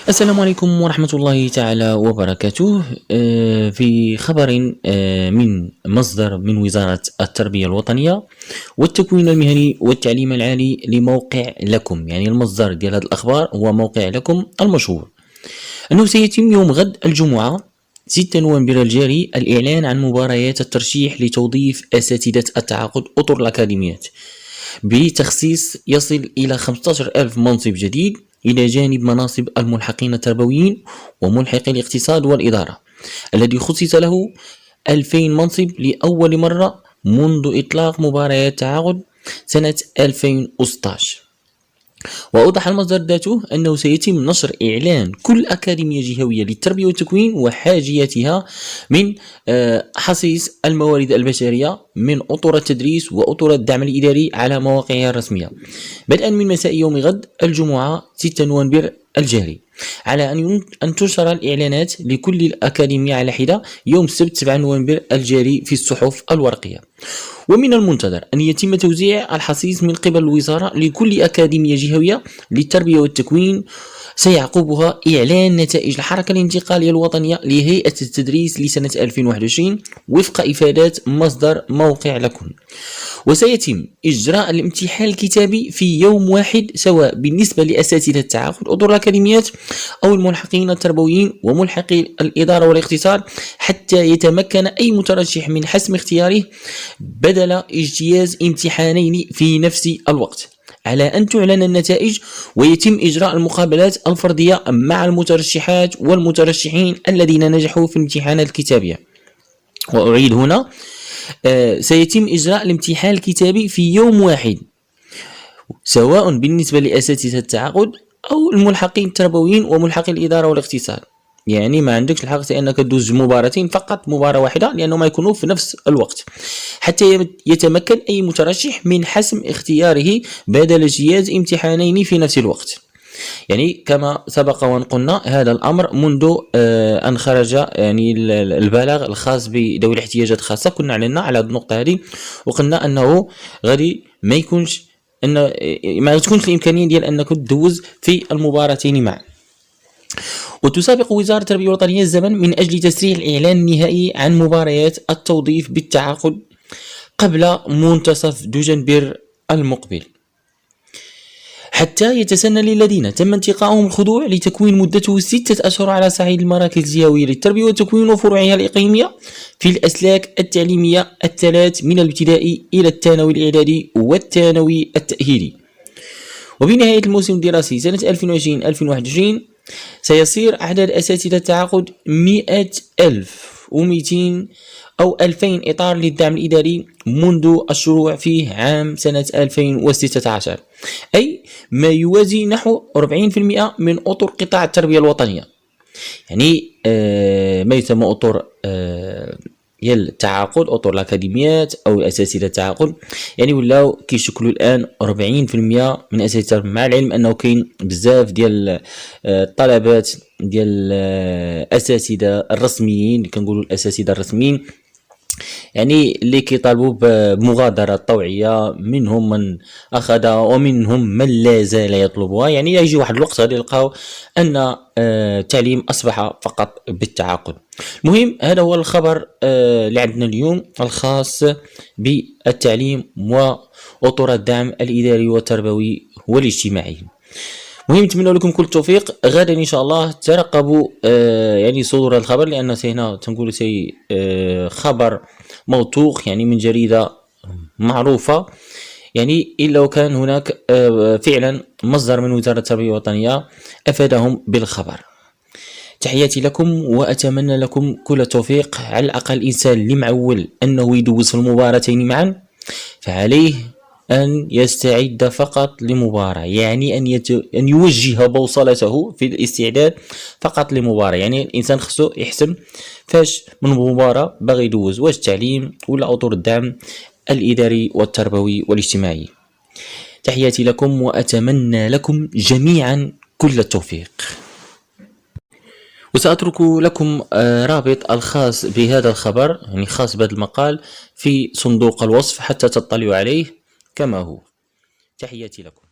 السلام عليكم ورحمة الله تعالى وبركاته. في خبر من مصدر من وزارة التربية الوطنية والتكوين المهني والتعليم العالي لموقع لكم، يعني المصدر ديال هذه الأخبار هو موقع لكم المشهور، أنه سيتم يوم غد الجمعة 6 نوفمبر الجاري الإعلان عن مباريات الترشيح لتوظيف أساتذة التعاقد أطر الأكاديميات بتخصيص يصل إلى 15,000 منصب جديد، إلى جانب مناصب الملحقين التربويين وملحقي الاقتصاد والإدارة الذي خصص له 2000 منصب لأول مرة منذ إطلاق مباريات تعاقد سنة 2016. وأوضح المصدر ذاته أنه سيتم نشر إعلان كل أكاديمية جهوية للتربية والتكوين وحاجيتها من حصيص الموارد البشرية من أطر التدريس وأطر الدعم الإداري على مواقعها الرسمية بدءا من مساء يوم غد الجمعة 6 نوفمبر الجاري، على أن تنشر الإعلانات لكل الأكاديمية على حدة يوم السبت 7 نوفمبر الجاري في الصحف الورقية. ومن المنتظر أن يتم توزيع الحصيص من قبل الوزارة لكل أكاديمية جهوية للتربية والتكوين، سيعقبها إعلان نتائج الحركة الانتقالية الوطنية لهيئة التدريس لسنة 2021 وفق إفادات مصدر موقع لكم. وسيتم إجراء الامتحان الكتابي في يوم واحد، سواء بالنسبة لأساتذة التعاقد أطر الأكاديميات أو الملحقين التربويين وملحقي الإدارة والاقتصاد، حتى يتمكن أي مترشح من حسم اختياره بدل اجتياز امتحانين في نفس الوقت، على أن تعلن النتائج ويتم إجراء المقابلات الفردية مع المترشحات والمترشحين الذين نجحوا في الامتحانات الكتابية. وأعيد هنا، سيتم إجراء الامتحان الكتابي في يوم واحد، سواء بالنسبة لأساتذة التعاقد أو الملحقين التربويين وملحقي الإدارة والاقتصاد. يعني ما عندكش الحق أنك تدوز مباراتين، فقط مباراة واحدة، لأنهم يكونوا في نفس الوقت، حتى يتمكن أي مترشح من حسم اختياره بدل اجتياز امتحانين في نفس الوقت. يعني كما سبق وأن قلنا، هذا الأمر منذ أن خرج يعني البلاغ الخاص بذوي الاحتياجات الخاصة، كنا علينا على النقطة هذه وقلنا أنه غادي ما تكونش الإمكانية ديال أنك تدوز في المباراتين معا. وتسابق وزارة التربية الوطنية الزمن من أجل تسريع الإعلان النهائي عن مباريات التوظيف بالتعاقد قبل منتصف دجنبر المقبل، حتى يتسنى للذين تم انتقائهم الخضوع لتكوين مدته 6 أشهر على صعيد المراكز الجهوية للتربية والتكوين وفروعها الإقليمية في الأسلاك التعليمية الثلاث من الابتدائي إلى الثانوي الإعدادي والثانوي التأهيلي. وبنهاية الموسم الدراسي سنة 2020-2021 سيصير عدد أساتذة التعاقد 100,200 أو 2000 إطار للدعم الإداري منذ الشروع فيه عام سنة 2016، أي ما يوازي نحو 40% من أطر قطاع التربية الوطنية. يعني ما يسمى أطر ديال التعاقد، أطر الأكاديميات أو أساتذة التعاقد، يعني ولاو كيشكلوا الآن 40% من أساتذة، مع العلم أنه كاين بزاف ديال الطلبات ديال الأساتذة الرسميين، كنقولوا الأساتذة الرسميين، يعني اللي كيطالبوا بمغادرة طوعية، منهم من أخذ ومنهم من لا زال يطلبها. يعني يجي واحد الوقت غادي يلقاو أن التعليم أصبح فقط بالتعاقد. المهم، هذا هو الخبر اللي عندنا اليوم الخاص بالتعليم وأطر الدعم الإداري والتربوي والاجتماعي. مهم، نتمنى لكم كل التوفيق. غدا ان شاء الله ترقبوا يعني صدور الخبر، لان هنا تنقول خبر موثوق، يعني من جريدة معروفة، يعني إلا وكان هناك فعلا مصدر من وزارة التربية الوطنية أفادهم بالخبر. تحياتي لكم وأتمنى لكم كل التوفيق. على الأقل الإنسان اللي معول أنه يدوز في المباراتين معا فعليه أن يستعد فقط لمباراة، يعني أن يوجه بوصلته في الاستعداد فقط لمباراة. يعني الإنسان خصو يحسم فاش من مباراة باغي يدوز، واش التعليم ولا أطر الدعم الإداري والتربوي والاجتماعي. تحياتي لكم وأتمنى لكم جميعا كل التوفيق. وسأترك لكم رابط الخاص بهذا الخبر، يعني خاص بهذا المقال، في صندوق الوصف حتى تطلعوا عليه كما هو. تحياتي لكم.